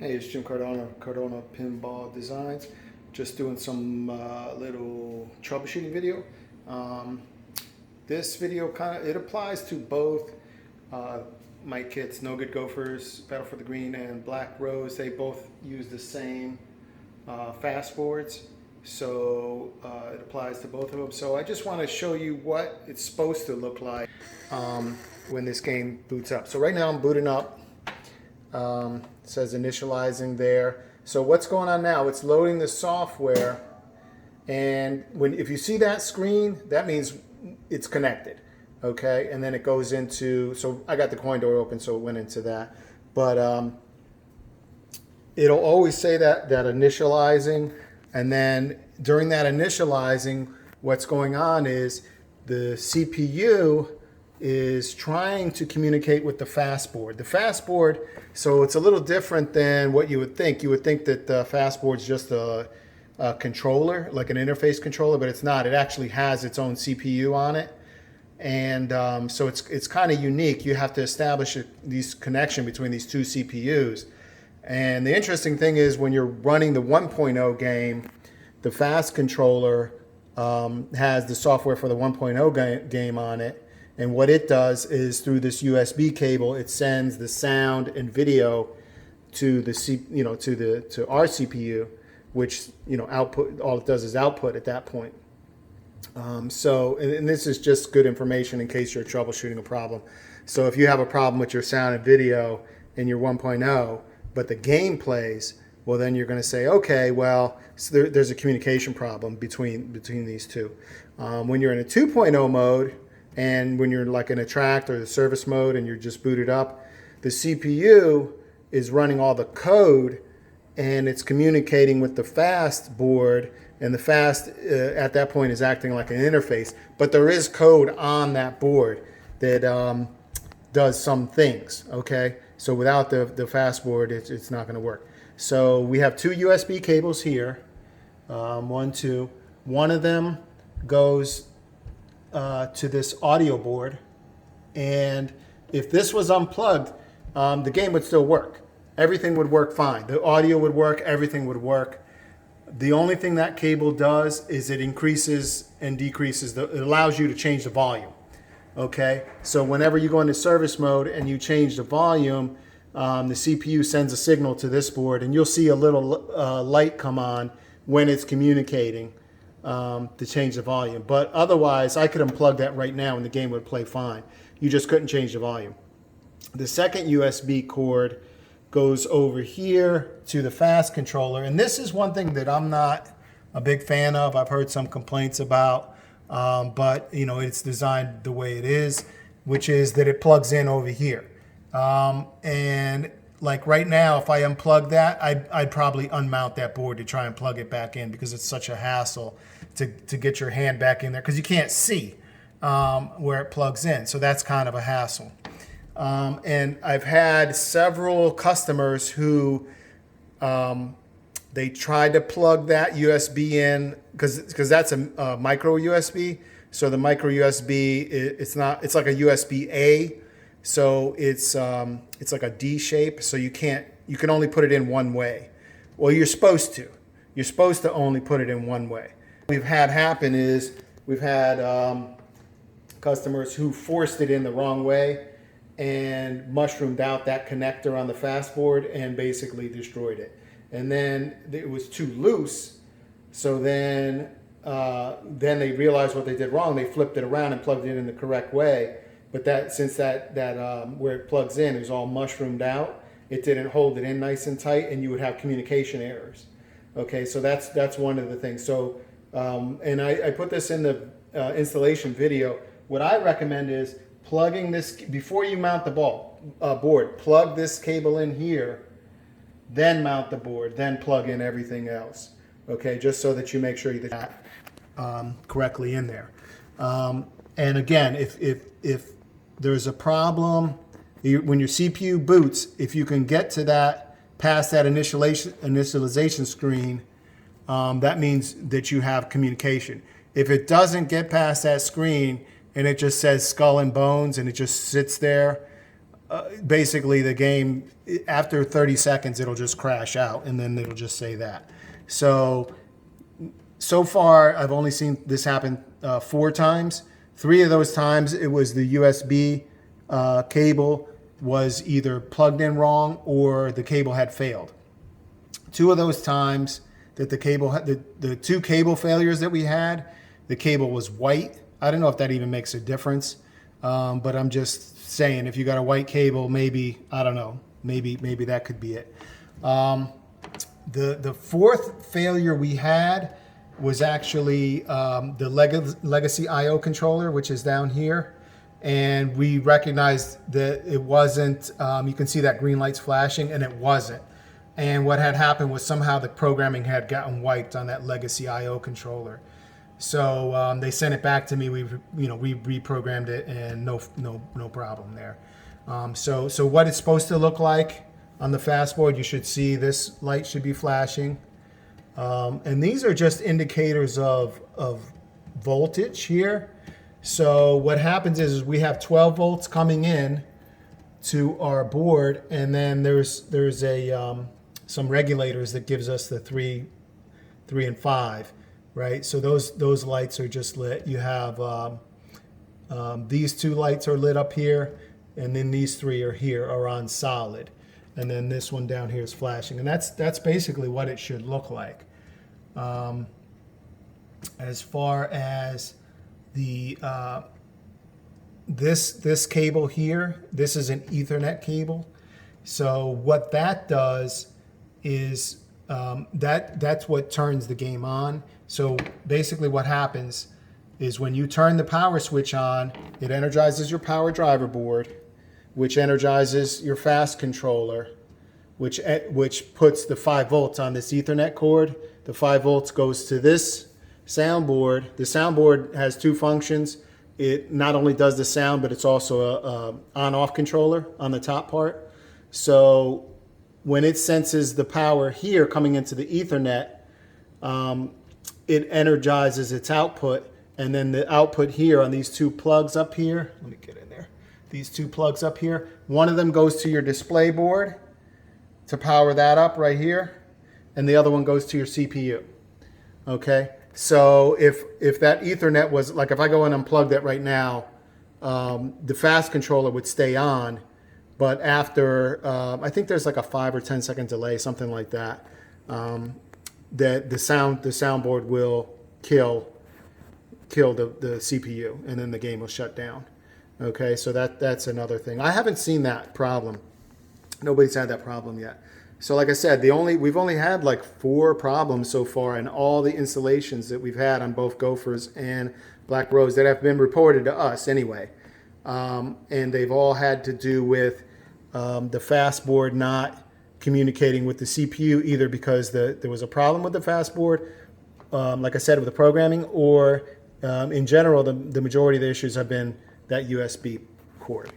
Hey, it's Jim Cardona, Cardona Pinball Designs. Just doing some little troubleshooting video. Um, this video it applies to both uh, my kits, No Good Gophers, Battle for the Green, and Black Rose. They both use the same fast boards, so it applies to both of them. So I just want to show you what it's supposed to look like when this game boots up. So right now I'm booting up. It says initializing there. So what's going on now? It's loading the software, and if you see that screen, that means it's connected. Okay, and then it goes into, so I got the coin door open, so it went into that. But it'll always say that initializing, and then during that initializing, what's going on is the CPU is trying to communicate with the fastboard. The fastboard, so it's a little different than what you would think. You would think that the fastboard's just a controller, like an interface controller, but it's not. It actually has its own CPU on it. And so it's kind of unique. You have to establish these connection between these two CPUs. And the interesting thing is when you're running the 1.0 game, the fast controller has the software for the 1.0 game on it. And what it does is through this USB cable, it sends the sound and video to the to our CPU, which output. All it does is output at that point. So this is just good information in case you're troubleshooting a problem. So if you have a problem with your sound and video in your 1.0, but the game plays, well then you're going to say, okay, well there's a communication problem between these two. When you're in a 2.0 mode. And when you're like in a tracked or the service mode and you're just booted up, the CPU is running all the code and it's communicating with the fast board, and the fast at that point is acting like an interface. But there is code on that board that does some things, okay? So without the fast board, it's not going to work. So we have two USB cables here, 1, 2. One of them goes to this audio board, and if this was unplugged, the game would still work. Everything would work fine. The audio would work, everything would work. The only thing that cable does is it increases and decreases, it allows you to change the volume. Okay, so whenever you go into service mode and you change the volume, the CPU sends a signal to this board, and you'll see a little light come on when it's communicating to change the volume. But otherwise, I could unplug that right now and the game would play fine. You just couldn't change the volume. The second USB cord goes over here to the fast controller. And this is one thing that I'm not a big fan of. I've heard some complaints about, but it's designed the way it is, which is that it plugs in over here. And like right now, if I unplug that, I'd probably unmount that board to try and plug it back in, because it's such a hassle to get your hand back in there, because you can't see where it plugs in. So that's kind of a hassle. And I've had several customers who they tried to plug that USB in, because that's a micro USB. So the micro USB, it's like a USB A. So it's like a D shape, so you can only put it in one way. Well, you're supposed to. You're supposed to only put it in one way. What we've had happen is we've had customers who forced it in the wrong way and mushroomed out that connector on the fast board and basically destroyed it. And then it was too loose, so then they realized what they did wrong. They flipped it around and plugged it in the correct way. But since that where it plugs in is all mushroomed out, it didn't hold it in nice and tight, and you would have communication errors. Okay, so that's one of the things. So and I put this in the installation video. What I recommend is plugging this before you mount the board. Plug this cable in here, then mount the board, then plug in everything else. Okay, just so that you make sure you got correctly in there. And again, if there's a problem when your CPU boots, if you can get to that past that initialization screen, that means that you have communication. If it doesn't get past that screen and it just says skull and bones and it just sits there, basically the game, after 30 seconds, it'll just crash out, and then it'll just say that. So far, I've only seen this happen 4 times. 3 of those times, it was the USB cable was either plugged in wrong or the cable had failed. 2 of those times that the cable, the 2 cable failures that we had, the cable was white. I don't know if that even makes a difference, but I'm just saying, if you got a white cable, maybe, I don't know, maybe that could be it. The 4th failure we had was actually the legacy IO controller, which is down here. And we recognized that it wasn't, you can see that green light's flashing, and it wasn't. And what had happened was somehow the programming had gotten wiped on that legacy IO controller. So they sent it back to me. We reprogrammed it, and no problem there. So what it's supposed to look like on the fastboard, you should see this light should be flashing. And these are just indicators of voltage here. So what happens is we have 12 volts coming in to our board, and then there's a some regulators that gives us the 3 and 5, right? So those lights are just lit. You have these 2 lights are lit up here, and then these 3 are on solid, and then this one down here is flashing, and that's basically what it should look like. As far as the this cable here, this is an Ethernet cable. So what that does is that's what turns the game on. So basically what happens is when you turn the power switch on, it energizes your power driver board, which energizes your fast controller, which puts the 5 volts on this Ethernet cord. The 5 volts goes to this soundboard. The soundboard has 2 functions. It not only does the sound, but it's also a on-off controller on the top part. So when it senses the power here coming into the Ethernet, it energizes its output, and then the output here on these 2 plugs up here, let me get in there, these 2 plugs up here, one of them goes to your display board to power that up right here, and the other one goes to your CPU. Okay, so if that Ethernet was, like if I go and unplug that right now, the fast controller would stay on, but after, I think there's like a 5 or 10 second delay, something like that, that the soundboard will kill the CPU, and then the game will shut down. Okay, so that's another thing. I haven't seen that problem. Nobody's had that problem yet. So like I said, we've only had like 4 problems so far in all the installations that we've had on both Gophers and Black Rose that have been reported to us anyway. And they've all had to do with the fastboard not communicating with the CPU, either because there was a problem with the fastboard, like I said, with the programming, or in general, the majority of the issues have been that USB cord.